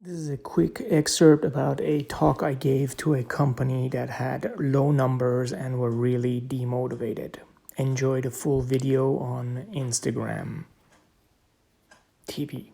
This is a quick excerpt about a talk I gave to a company that had low numbers and were really demotivated. Enjoy the full video on Instagram TV.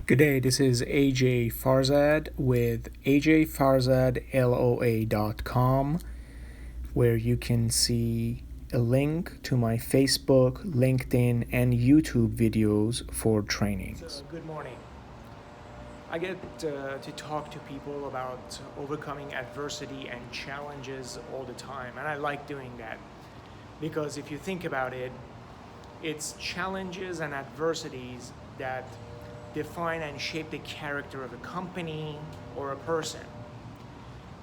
Good day, this is AJ Farzad with ajfarzadloa.com, where you can see a link to my Facebook, LinkedIn, and YouTube videos for trainings. So, good morning. I get to talk to people about overcoming adversity and challenges all the time, and I like doing that because if you think about it, it's challenges and adversities that define and shape the character of a company or a person.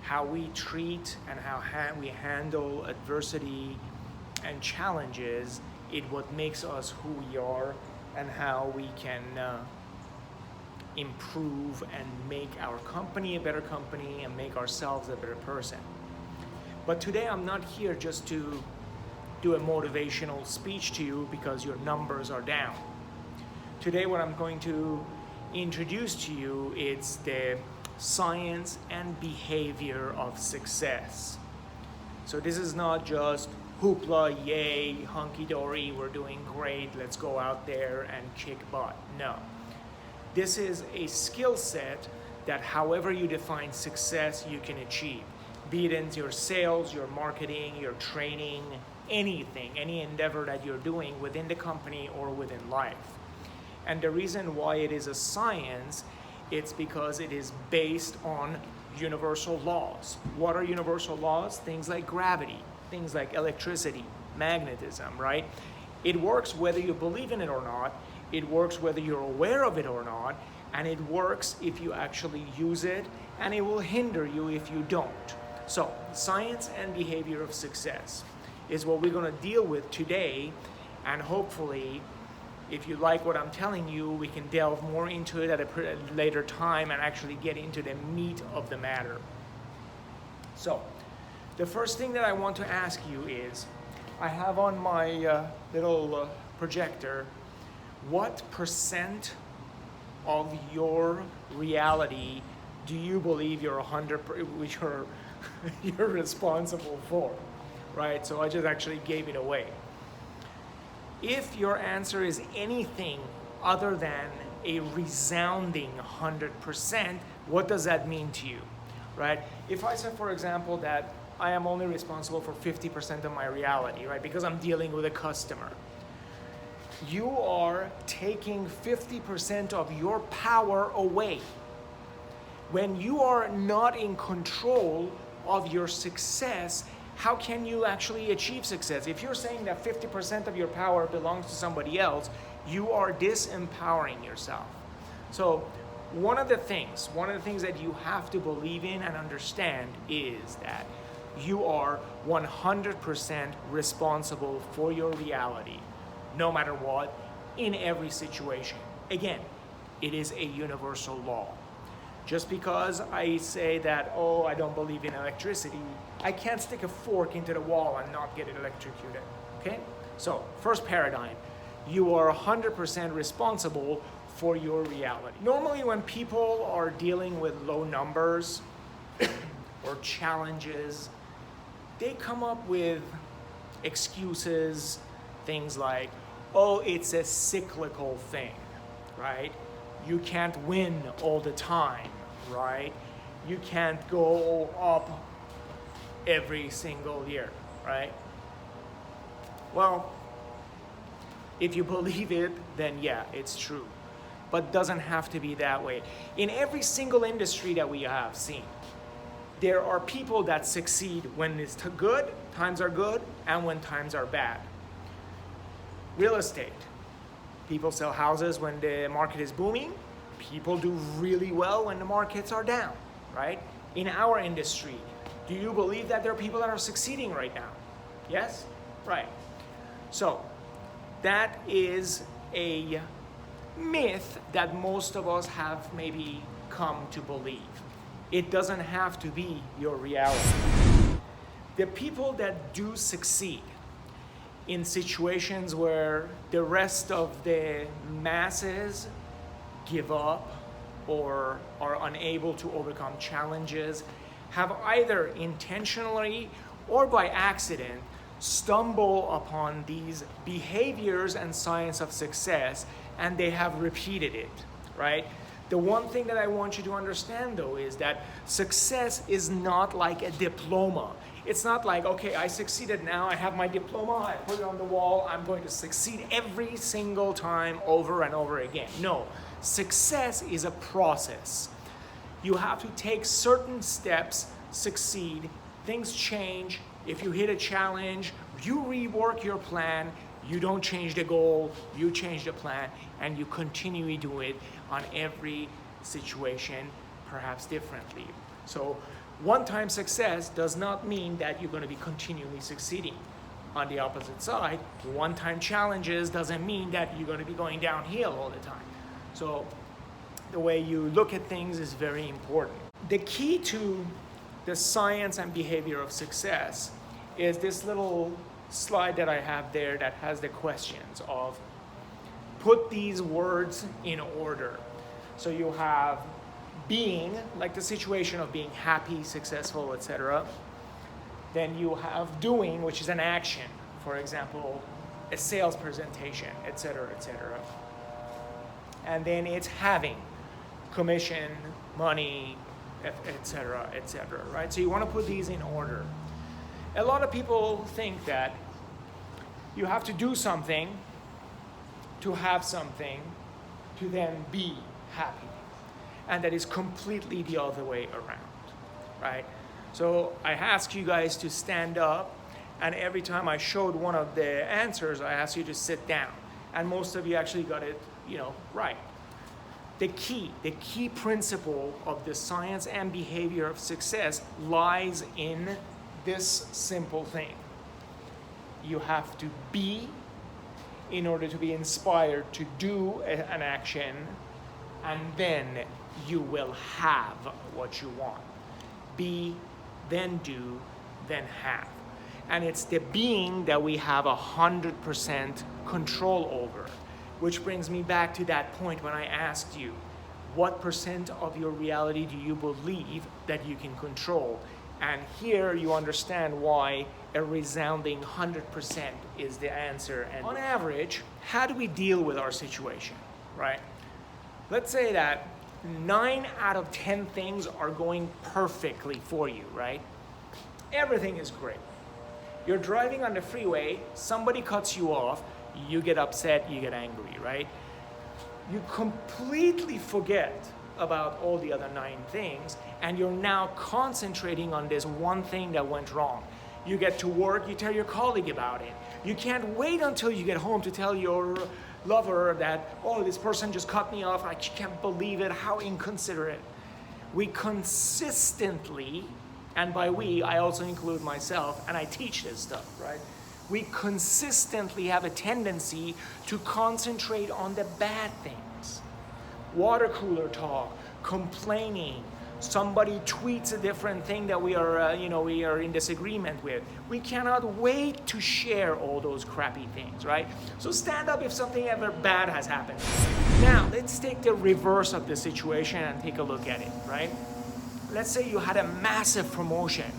How we treat and how we handle adversity and challenges is what makes us who we are and how we can improve and make our company a better company and make ourselves a better person. But today I'm not here just to do a motivational speech to you because your numbers are down. Today what I'm going to introduce to you is the science and behavior of success. So this is not just hoopla, yay, hunky-dory, we're doing great, let's go out there and kick butt. No. This is a skill set that however you define success, you can achieve. Be it in your sales, your marketing, your training, anything, any endeavor that you're doing within the company or within life. And the reason why it is a science, it's because it is based on universal laws. What are universal laws? Things like gravity, things like electricity, magnetism, right? It works whether you believe in it or not. It works whether you're aware of it or not. And it works if you actually use it, and it will hinder you if you don't. So, science and behavior of success is what we're going to deal with today, and hopefully, if you like what I'm telling you, we can delve more into it at a later time and actually get into the meat of the matter. So, the first thing that I want to ask you is, I have on my little projector, what percent of your reality do you believe you're you're responsible for, right? So I just actually gave it away. If your answer is anything other than a resounding 100%, what does that mean to you, right? If I said, for example, that I am only responsible for 50% of my reality, right? Because I'm dealing with a customer. You are taking 50% of your power away. When you are not in control of your success, how can you actually achieve success? If you're saying that 50% of your power belongs to somebody else, you are disempowering yourself. So one of the things that you have to believe in and understand is that you are 100% responsible for your reality, no matter what, in every situation. Again, it is a universal law. Just because I say that, I don't believe in electricity, I can't stick a fork into the wall and not get it electrocuted, okay? So, first paradigm, you are 100% responsible for your reality. Normally when people are dealing with low numbers or challenges, they come up with excuses, things like, it's a cyclical thing, right? You can't win all the time, right? You can't go up every single year, right? Well, if you believe it, then yeah, it's true. But doesn't have to be that way. In every single industry that we have seen, there are people that succeed when it's good, times are good, and when times are bad. Real estate. People sell houses when the market is booming. People do really well when the markets are down, right? In our industry, do you believe that there are people that are succeeding right now? Yes? Right. So, that is a myth that most of us have maybe come to believe. It doesn't have to be your reality. The people that do succeed, in situations where the rest of the masses give up or are unable to overcome challenges, have either intentionally or by accident stumble upon these behaviors and science of success, and they have repeated it, right? The one thing that I want you to understand though is that success is not like a diploma. It's not like, okay, I succeeded now, I have my diploma, I put it on the wall, I'm going to succeed every single time over and over again. No, success is a process. You have to take certain steps, succeed, things change. If you hit a challenge, you rework your plan, you don't change the goal, you change the plan, and you continue to do it on every situation, perhaps differently. So one-time success does not mean that you're going to be continually succeeding. On the opposite side, one-time challenges doesn't mean that you're going to be going downhill all the time. So the way you look at things is very important. The key to the science and behavior of success is this little slide that I have there that has the questions of put these words in order. So you have being, like the situation of being happy, successful, etc. Then you have doing, which is an action. For example, a sales presentation, etc., etc. And then it's having, commission, money, etc., etc., right? So you want to put these in order. A lot of people think that you have to do something to have something to then be happy. And that is completely the other way around, right? So I ask you guys to stand up, and every time I showed one of the answers, I asked you to sit down. And most of you actually got it, right. The key principle of the science and behavior of success lies in this simple thing. You have to be in order to be inspired to do an action, and then you will have what you want. Be, then do, then have. And it's the being that we have 100% control over. Which brings me back to that point when I asked you, what percent of your reality do you believe that you can control? And here you understand why a resounding 100% is the answer. And on average, how do we deal with our situation, right? Let's say that 9 out of 10 things are going perfectly for you, right? Everything is great. You're driving on the freeway, somebody cuts you off, you get upset, you get angry, right? You completely forget about all the other 9 things, and you're now concentrating on this one thing that went wrong. You get to work, you tell your colleague about it. You can't wait until you get home to tell your lover that, oh, this person just cut me off, I can't believe it, how inconsiderate. We consistently, and by we, I also include myself, and I teach this stuff, right? We consistently have a tendency to concentrate on the bad things. Water cooler talk, complaining, somebody tweets a different thing that we are in disagreement with. We cannot wait to share all those crappy things, right? So stand up if something ever bad has happened. Now, let's take the reverse of the situation and take a look at it, right? Let's say you had a massive promotion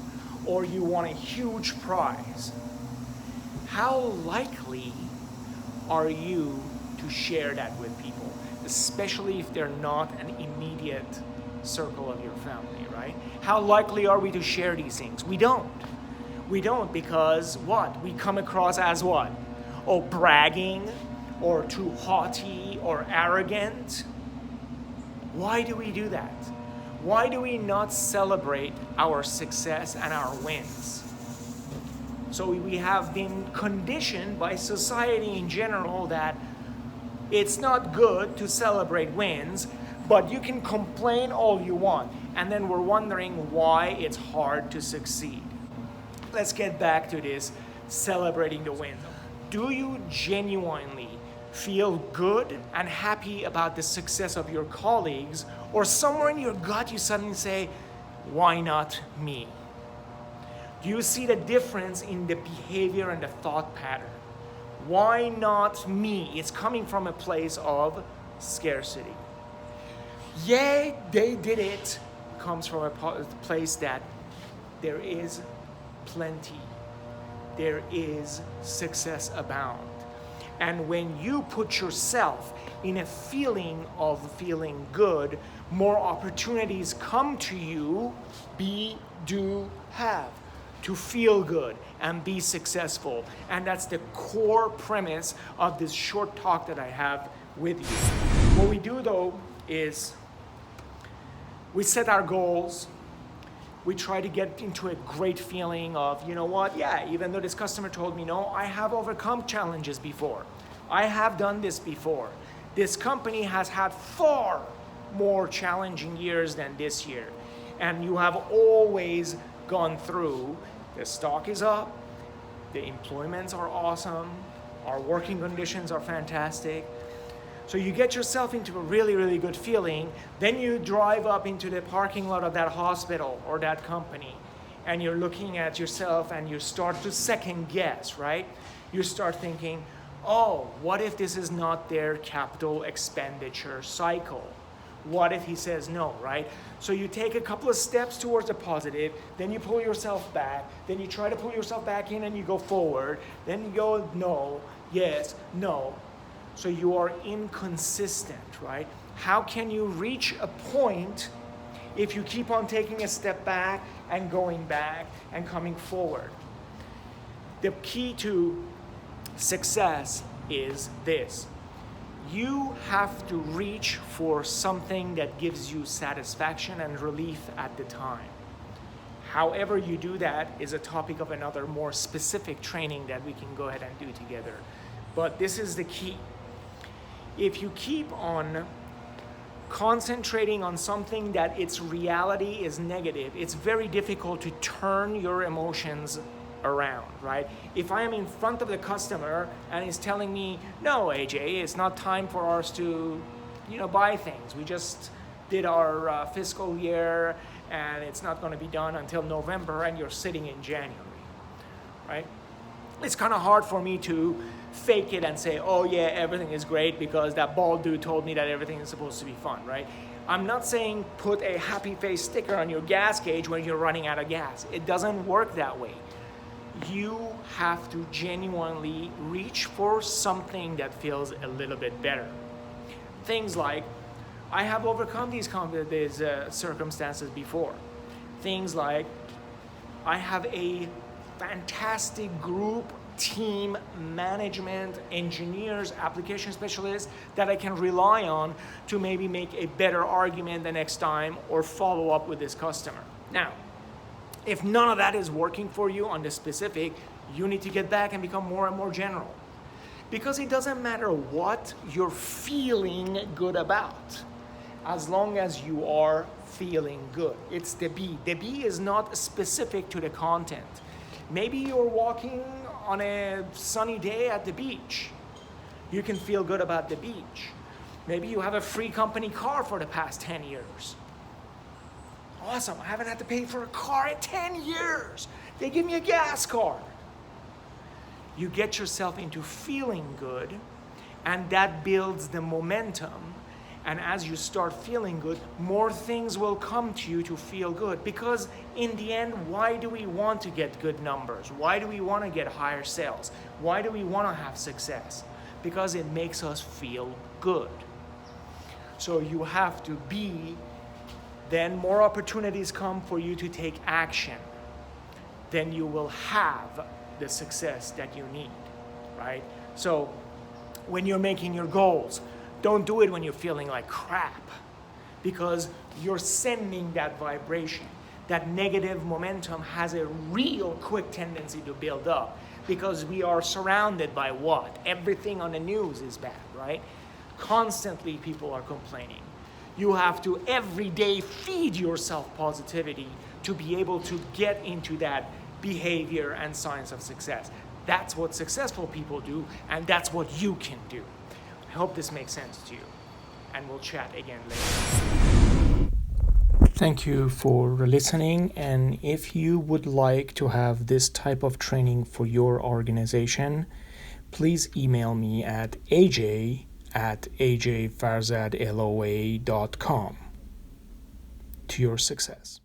or you won a huge prize. How likely are you to share that with people, especially if they're not an immediate circle of your family, right? How likely are we to share these things? We don't. We don't because what? We come across as what? Oh, bragging or too haughty or arrogant. Why do we do that? Why do we not celebrate our success and our wins? So we have been conditioned by society in general that it's not good to celebrate wins, but you can complain all you want. And then we're wondering why it's hard to succeed. Let's get back to this celebrating the wins. Do you genuinely feel good and happy about the success of your colleagues, or somewhere in your gut you suddenly say, why not me? Do you see the difference in the behavior and the thought pattern? Why not me? It's coming from a place of scarcity. Yay, they did it. Comes from a place that there is plenty. There is success abound. And when you put yourself in a feeling of feeling good, more opportunities come to you, be, do, have, to feel good and be successful. And that's the core premise of this short talk that I have with you. What we do though is we set our goals. We try to get into a great feeling of, you know what, yeah, even though this customer told me no, I have overcome challenges before. I have done this before. This company has had far more challenging years than this year. And you have always gone through. The stock is up, the employments are awesome, our working conditions are fantastic. So you get yourself into a really, really good feeling. Then you drive up into the parking lot of that hospital or that company, and you're looking at yourself and you start to second guess, right? You start thinking, oh, what if this is not their capital expenditure cycle? What if he says no, right? So you take a couple of steps towards the positive, then you pull yourself back, then you try to pull yourself back in and you go forward, then you go no, yes, no. So you are inconsistent, right? How can you reach a point if you keep on taking a step back and going back and coming forward? The key to success is this. You have to reach for something that gives you satisfaction and relief at the time. However you do that is a topic of another more specific training that we can go ahead and do together. But this is the key. If you keep on concentrating on something that its reality is negative, it's very difficult to turn your emotions around, right? If I am in front of the customer and he's telling me, no, AJ, it's not time for us to, buy things. We just did our fiscal year and it's not going to be done until November, and you're sitting in January, right? It's kind of hard for me to fake it and say, oh yeah, everything is great because that bald dude told me that everything is supposed to be fun, right? I'm not saying put a happy face sticker on your gas gauge when you're running out of gas. It doesn't work that way. You have to genuinely reach for something that feels a little bit better. Things like, I have overcome these circumstances before. Things like, I have a fantastic group, team, management, engineers, application specialists that I can rely on to maybe make a better argument the next time or follow up with this customer. Now, if none of that is working for you on the specific, you need to get back and become more and more general. Because it doesn't matter what you're feeling good about, as long as you are feeling good. It's the B. The B is not specific to the content. Maybe you're walking on a sunny day at the beach. You can feel good about the beach. Maybe you have a free company car for the past 10 years. Awesome, I haven't had to pay for a car in 10 years. They give me a gas card. You get yourself into feeling good, and that builds the momentum. And as you start feeling good, more things will come to you to feel good. Because in the end, why do we want to get good numbers? Why do we want to get higher sales? Why do we want to have success? Because it makes us feel good. So you have to be, then more opportunities come for you to take action. Then you will have the success that you need, right? So when you're making your goals, don't do it when you're feeling like crap, because you're sending that vibration. That negative momentum has a real quick tendency to build up, because we are surrounded by what? Everything on the news is bad, right? Constantly people are complaining. You have to every day feed yourself positivity to be able to get into that behavior and signs of success. That's what successful people do, and that's what you can do. I hope this makes sense to you, and we'll chat again later. Thank you for listening, and if you would like to have this type of training for your organization, please email me at aj@ajfarzadloa.com. To your success.